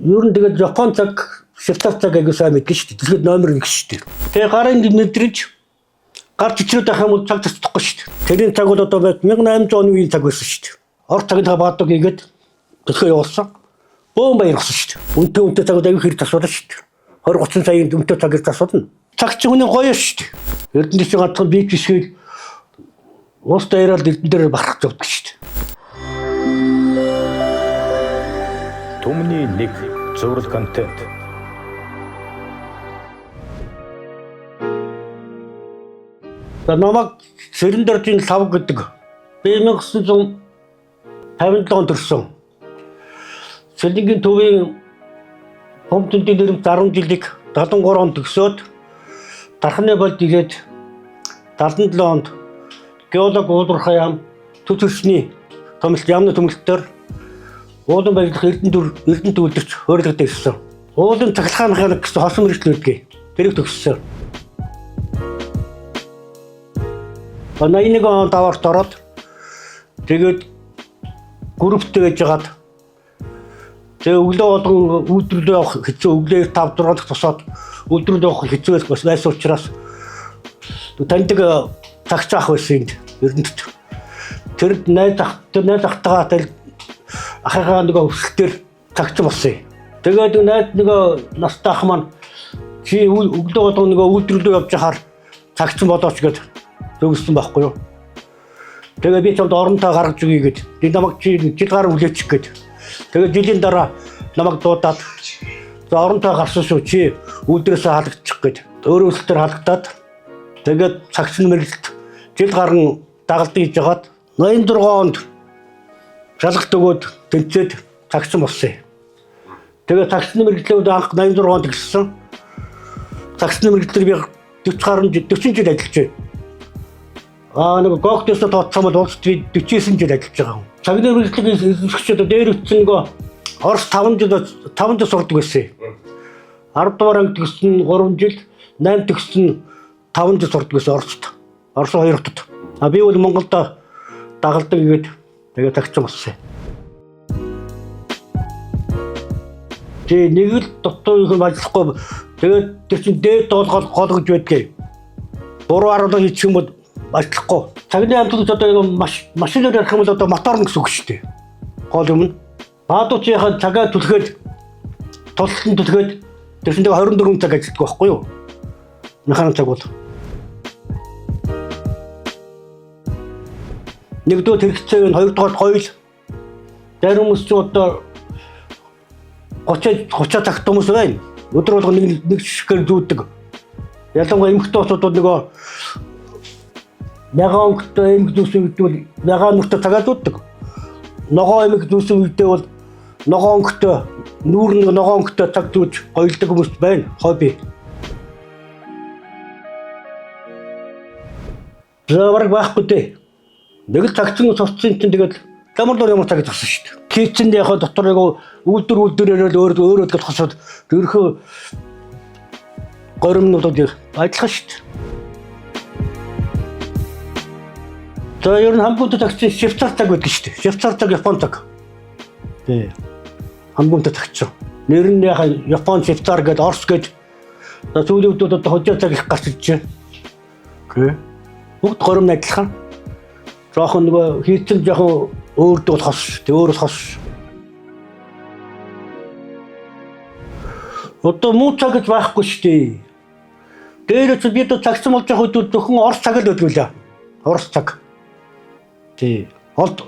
Ер нь тэгээд Япон цаг, Швейцар цаг аягүй сайн мэднэ шүү дээ. Дэлхийд номер 1 шүү дээ. Тэгээ гарын нэвтрэж гар чичрээд байх юм бол цаг застахгүй шүү дээ. Тэрийн цаг бол одоо 1800 оны үеийн цаг байсан шүү дээ. Орц цагт баадаг хийгээд төлхөө явуулсан. Бөөн баярсан шүү дээ. Үнтэй цагууд аягүй хэрэг засуулна шүү дээ. 20-30 саяын үнтэй цагийг засуулна. Цаг чи хүний гоё шүү дээ. Эрдэнэс ганцхан бие бишгээл уус дээрэл эрдэн дээр барах явдаг шүү дээ. Түмний нэг зураг контент. Намайг Сэрэндаржийн лав гэдэг. Би 1957 онд төрсөн. Сэлэнгийн төвийн Помтөндийн нэрмт 10 жилиг 73 онд төгсөөд Дарханы болд ирээд 77 онд геолог уулуурхай ям төсвөрчний томилт яамны төмөлтөөр уулын баялах эрдэнэ төвлөрч хөрөлгөд ирсэн. Уулын цахилгаан механик гэсэн хосон мэргэжил үүргээ. Тэрийг төгссөн. 81 онд аварт ороод тэгээд групптэй байж хагаад тэгээ өглөө болгон үйлдвэрлэлээ явах хэцүү өглөө 5-6 дахь тусаад үйлдвэрлэлээ явах хэцүү байсан учраас таньдаг цагч ах байсан юм эрдэнэт. Тэр найз ахтайгаа тэл ахыгаа нөгөө өсөлтөөр цагч болсон. Тэгээд найз нөгөө настай ах маань чи өглөө болгон нөгөө үйлдвэрлэлээ явж хахаар цагч болооч гэд төгссөн байхгүй юу. Тэгээд би чамд оронтой гаргаж өгье гэд. Би намайг жил гар үлээчих гэд. Тэгээд жилийн дараа намайг дуудаад за оронтой гарсан шүү чи үйлдвэрээс халагдчих гэд. Өөрөө өсөлтөөр халагдаад тэгээд цагч мэргэлт жил гарan дагалдан хийж хагаад 86 онд шалгалт өгөөд тэнцээд цагч болсон. Тэгээд цагч мэргэлтүүд анх 86 онд ирсэн. Цагч мэргэлтээр би 40 жил ажиллаж байна. Нэг гогтөөсөө тооцсон бол улсад би 49 жил ажиллаж байгаа юм. Цагны мэргэжлийн эзэмшигчдод дээр үтсэн нөгөө Орос 5 жил сурдаг байсан. 10 дугаар анги төгссөн 3 жил, 8 төгссөн 5 жил сурдаг байсан Оросд. Орос 2 хотод. Би бол Монголд дагалдаг игээд тэгээд цагч болсон. Тэгээ нэг л дотоо их ажиллахгүй. Тэгээд тэр чинь дээд доолгол гол гэж байдгийг. Буруу аруулга хийчих юм бол ажиллахгүй. Цагны амтлагч одоо машинаар ярих юм бол одоо мотор гэсэн үг шүү дээ. Гол юм. Баадуучийн цагаа түлхээд тултан түлхээд тэр чинь 24 цаг ажилладаг байхгүй юу? Механик цаг бол. Нэгдүгээр хэрэгцээг нь хоёрдугаар хоёул. Зарим хүмүүс ч одоо 30 цагт хүмүүс байна. Өдөр болго нэг шишгээр зүүдэг. Ялангуяа эмэгтэй хүмүүсүүд нөгөө мягаан өнгөтэй эмэг дүүсэн үед бол мягаан өнгөтэй цагаа зүүдэг. Ногоон эмэг дүүсэн үедээ бол ногоон өнгөтэй нүүрэн ногоон өнгөтэй цаг зүүж гоёлдог хүмүүс байна. Хобби. Заварг байхгүй дээ. Нэг л цагцсан сурцсан чинь тэгээд ямар цаг зассан шүү дээ. Китчэнд яхаа дотор яг үйлдвэрээр өөрөө гэж хосоод тэрхүү горимнуудад ажиллах шүү дээ. За ер нь хамгийн цагч Швейцар цаг гэдэг шүү дээ. Швейцар цаг Япон цаг. Тий. Хамгийн цагч. Нэр нь яхаа Япон Швейцар гэдэг Орос гэдэг. Сүүлийн үед одоо хожоо цаг их гарч иж байна. Окей. Бүгд горим адилхан. Жохон нөгөө хийцэн жохон өөрдөө хос. Тэ өөрөөс хос. Одоо муу цаг гэж байхгүй шүү дээ. Дээрээс бид цагсан болж байгаа үед зөвхөн Орос цаг л өгдөг лээ. Орос цаг. Тий. Олд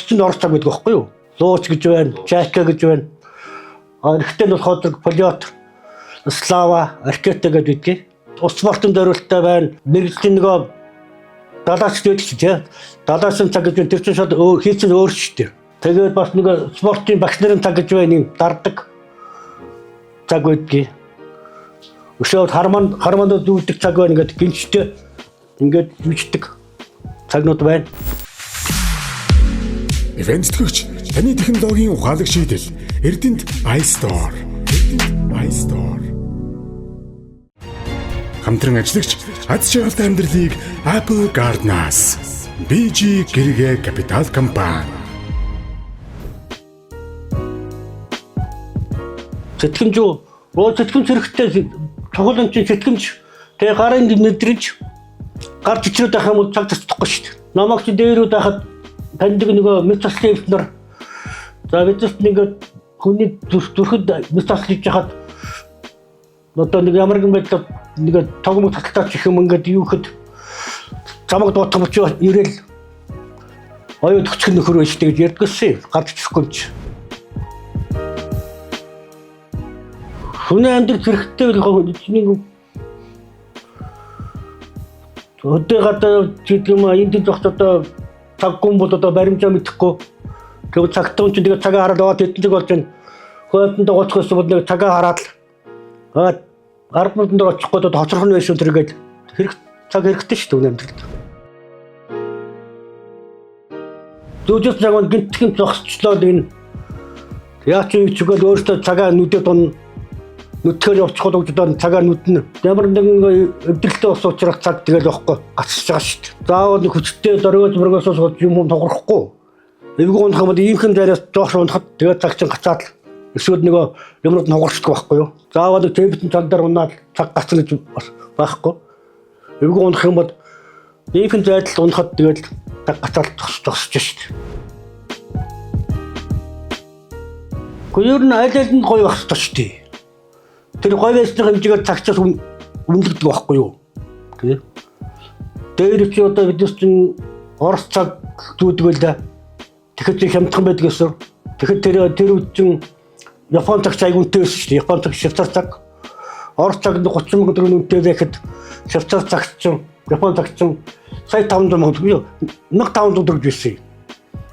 чинь Орос цаг гэдэг байхгүй юу? Лууч гэж байна, Чайка гэж байна. Эрэгтэй нь болохоор Полиот, Слава, Аркета гэдэг. Ус спортын зориулттай байна. Мэргэжлийн нөгөө далаач гэдэг чинь далаасан цаг гэж байна. Тэр чинь шууд хийцэн өөр шүү дээ. Тэгээд бас нөгөө спортын багш нарын цаг гэж байна. Ийм дардаг цаг байдгийг. Өшөөд харманд дүүдэг цаг байна гэдэг гинчтэй ингээд бичдэг цагнууд байна. Эвентлэгч таны технологийн ухаалаг шийдэл Эрдэнэт iStore. Хамтран ажиллагч аз жаргалтай амьдралыг Apple Garden-аас BG Гэргээ Капитал компани Сэтгэмж сэтгэмж хэрэгтэй цогцолон чинь сэтгэмж тэгээ гарын мэдрэмж гар чичрээд байх юм бол цаг тасдахгүй шүү дээ. Намайг чи дээрүүд байхад таньдаг нөгөө мэд таслын эвтнэр за бидээс нэг хүний зүрхэд мэд тасл хийж хахад одоо нэг ямар нэгэн байдлаар нэг тогмог таталтаач их юм ингээд юу гэхэд замаг дуутах мөч ирээл оюу төгчх нөхөр байж тэгж ярьдагсэн гарч ирэхгүй юм чи. Хүний амьдрал хэрэгтэй л нэг өдөө гадаа гэдэг юм энд зогт одоо цаггүй бол одоо баримжаа мэдэхгүй тэгээд цагтун чинь тэгээд цагаа хараад тэтгэж болж байна. Хөөдөнд гоцхоос бол нэг цагаа хараад л 10 минутанд очихгүй одоо хоцрох нь байсан тэргээд цаг хэрэгтэй шүү дээ амьдралд. Дүүжс цагаан гинтхэн зогсчлоо энэ яач юу чигээр өөртөө цагаа нүдэд он нүтгэр явчиход одоо цагаа нүднэ. Ямар нэгэн өвдөлтөө ус уучрах цаг тэгэл явахгүй гацж байгаа шүү дээ. Заавал нэг хүчтэй дөргөөж мөргөөсөө юм тоглохгүй. Эвгүй унах юм бол иймхэн зайраас доош унахад тэгээд цаг чинь гацаад эсвэл нөгөө юмрууд нугарчдаг байхгүй юу? Заавал тэбэтэн цаг дээр унаад цаг гацна гэж байхгүй. Эвгүй унах юм бол иймхэн зайдал унахад тэгээд цаг гацаад зогсож шүү дээ. Гүр нь аль аль нь гоё байх ёстой шүү дээ. Тэр гоё байсны хэмжээгээр цагчаас үнэлдэг байхгүй юу? Тэ. Дээр чи одоо бидээс чинь орос цаг зүүдэг л да. Тэгэхэд хямдхан байдаг гэсэн. Тэгэхэд тэр үед чинь Япон цаг айгуунтэй байсан шүү дээ. Япон цаг швейцар цаг. Орос цаг 30 сая төгрөгийн үнэтэй байхад швейцар цаг чинь Япон цаг чинь сая 500 сая юу 1500 төгрөг байсан.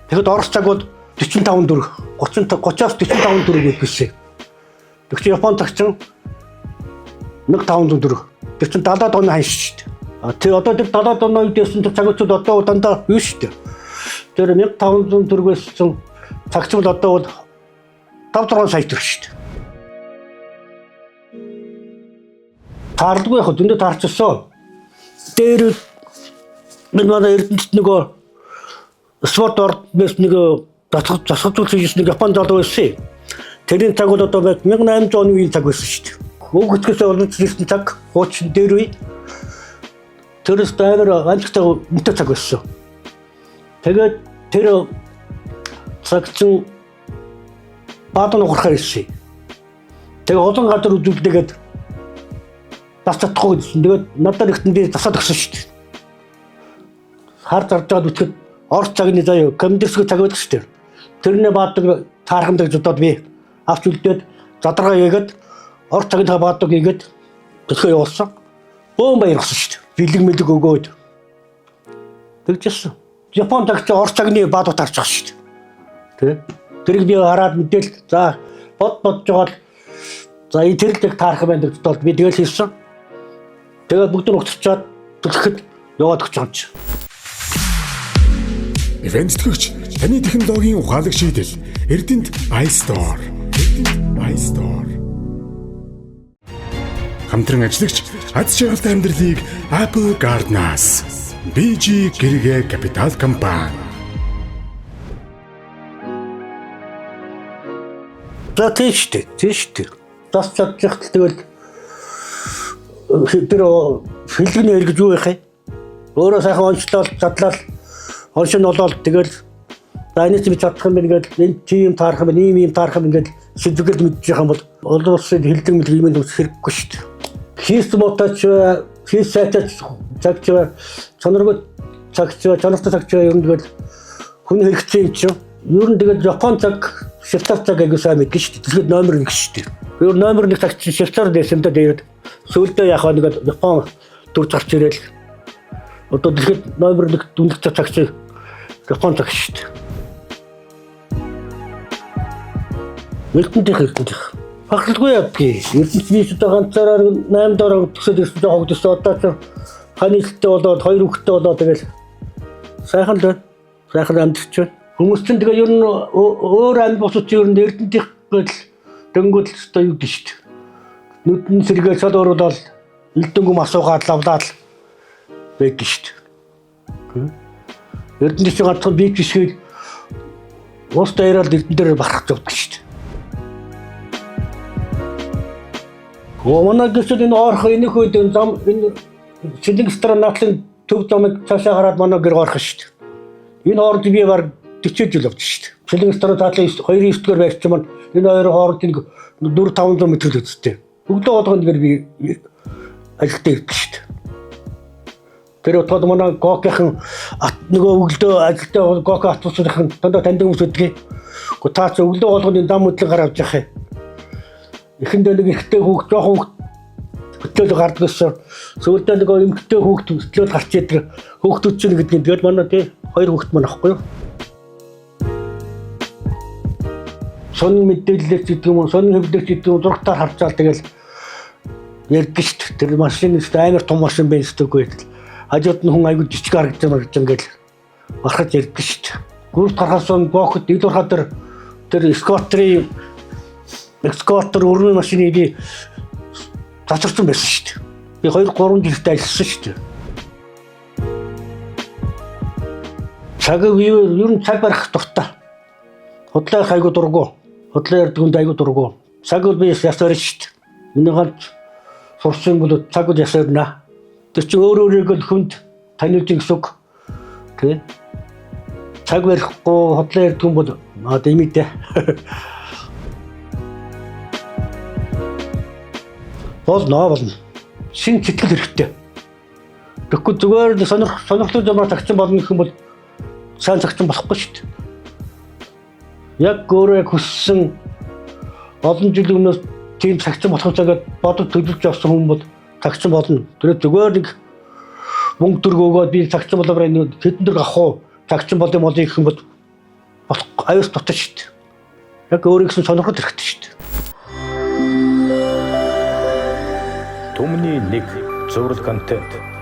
Тэгэхэд орос цаг бол 45 төгрөг 30-аас 45 төгрөг байсан. Тэгвэл Япон цаг чинь 1500 төгрөг. Тэр чинь 70 тонн хань шүү дээ. Тэр одоо тэр 70 тонн үедсэн тэр цагуучууд одоо дандаа юу шүү дээ. Тэр 1500 төгрөг байсан цагч бол одоо бол 5-6 сая төгрөг шүү дээ. Таардгүй яг зөндөө таарчихсан. Дээр манай Эрдэнэт нөгөө спорт ордоос нэг засгуулж хийсэн нэг Японд залуу байсан. Тэрийн цаг бол одоо 1800 оны үеийн цаг байсан шүү дээ. Хөөцгөөс олж ирсэн цаг хуучин дээр үе. Тэрс тайвар амжилттай үнэтэй цаг байсан. Тэгээд тэр цаг чинь баатан ухрахаар ирсэн. Тэгээ олон газар үзүүлдэггээд бас чадахгүй гэсэн. Тэгээд надад ихтэн би засаад өгсөн шүү дээ. Хар зарж байгаад үтгэхэд орц цагны заяа командирсгүй цаг байдаг шүү дээ. Тэрнээ баадаг таархамдаг зодод би авч үлдээд задрага хийгээд орц цагны баадаг хийгээд төлхөө явуулсан. Бөөн баяр болсон шүү дээ. Бэлэг мэлэг өгөөд. Тэгжсэн. Япон цагч орц цагны баадаг таарч байгаа шүү дээ. Тэрийг би хараад мэдээл за бодж байгаа л за тэрэлдэг таарах байдаг зодод би тэгэл хийсэн. Тэгээд бүгд нь угтарчаад төлөхөд яваад өгч байгаа юм чи. Ивэнтгэгч таны технологийн ухаалаг шийдэл Эрдэнэт iStore. iStore. Хамтран ажиллагч аз жаргалтай амьдралыг Apple Garden-аас BG гэргээ капитал компани. За тийштэй. Тас чадчих тэгэл тэр филгний эргэж юу яхаа? Өөрөө сайхан онцлол задлал оншин болоод тэгэл дайнаас би чадах юм байна гэдэг энэ тийм таарах юм ийм таарах юм ингээд сэдвгэл мэдчих юм бол олон улсын хилдэг мэл юм хэрэггүй шүү дээ. Хийс моточ хийс сайтач цагч чанаргүй цагч чанартай цагч ер нь тэгэл хүн хэрэгцээ юм чинь ер нь тэгэл Япон цаг швейцар цаг аягүй сайн мэдгэн шүү дээ. Дэлхийд номер 1 шүү дээ. Ер нь номер 1 цагч швейцар дэсэмдээ дээд сүүлдээ яхаа нэг Япон төр зарч ирээл одоо дэлхийд номер 1 дүнлэг цагч Япон цаг шүү дээ. Эрдэнэт багталгүй явдгийг. Эрдэнэт визтэй ганцаараа 8 дорог төсөөл ирсэн хогдсон одоо ханы хэлтэй болоод 2 хүүхэдтэй болоод тэгэл сайхан л байна. Сайхан амьдч байна. Хүмүүс чинь тэгээ ер нь өөр амьд босч ер нь Эрдэнэтийн гэл дэнгүүл өстой юу гэж шүү дээ. Нүдэн сэргээл шал оруулаад элдэнгүм асуугаад лавлаад байдаг шүү дээ. Эрдэнэт ганцхан бие гисгэл уус дээрэл эрдэн дээр барах явдаг шүү дээ. Манай гэрчүүд энэ орох энэ үед энэ зам энэ Сэлэнгстран наадлын төв замыг цаашаа хараад манай гэр орох шүү дээ. Энэ хооронд би баг 40 жил явж шүү дээ. Сэлэнгстран наадлын 2-9-р байрч маань энэ хоёрын хооронд 400-500 метр л үстэй. Өглөө болгонд гэр би ажилдаа ирдэг шүү дээ. Тэр утгаад манай гокийн нөгөө өглөө ажилдаа гок автобусынхан дандаа танд хүмүүс үдгээ. Гэхдээ та ч өглөө болгоны дам хөдлөн гараад явж яхаа. Эхэндээ нэг ихтэй хүүхд жоохон хөтлөөл гардаг гэсэн. Сүүлдээ нөгөө эмэгтэй хүүхд хөтлөөл гарч идэг хүүхдүүд чинь гэдгийг тэгээд манай тий 2 хүүхд маань ахгүй юу. Сонин мэдээлэл гэдэг юм уу, сонин хэвлэгч гэдэг юм зургатаар харцаал тэгэл ярьдаг шүү дээ. Тэр машин амар том машин байсан үгүй. Хажууд нь хүн айгүй жижиг харагдаж байгаа ингээл барахад ярьдаг шүү дээ. Гүрт гарахаас бохот ил урахад тэр экскаватор өргөн машины би цацарсан байсан шүү дээ. Би 2-3 жилдээ ажилласан шүү дээ. Цаг ер нь цаг барих дуртай. Худлаа айгүй дургу. Худлаа ярддаг хүнд айгүй дургу. Цаг бол би ясаар шүү дээ. Миний ганц сурсан бол цаг бол ясаарна. Тэр чинь өөрөөрөө хүнд таниулж гэсэн үг. Тэ? Цаг барихгүй худлаа ярддаг хүн бол дэмэдэ. Болно. Шин читгэл хэрэгтэй. Тэгэхгүй зүгээр сонирхлоо замаар цагчин болно гэх юм бол сайн цагчин болохгүй шүү дээ. Яг өөрөө хүссэн олон жилийн өмнөөс тийм цагчин болох цагаад бодож төлөвлөж авсан хүн бол цагчин болно. Тэр зүгээр нэг мөнгө төгрөг өгөөд би цагчин болоор энэ хэдэн төр авах уу? Цагчин бол юм гэх юм бол аюус дутаж шүү дээ. Яг өөрөө гэсэн сонирхол хэрэгтэй шүү дээ. Түмний нэг зураг контент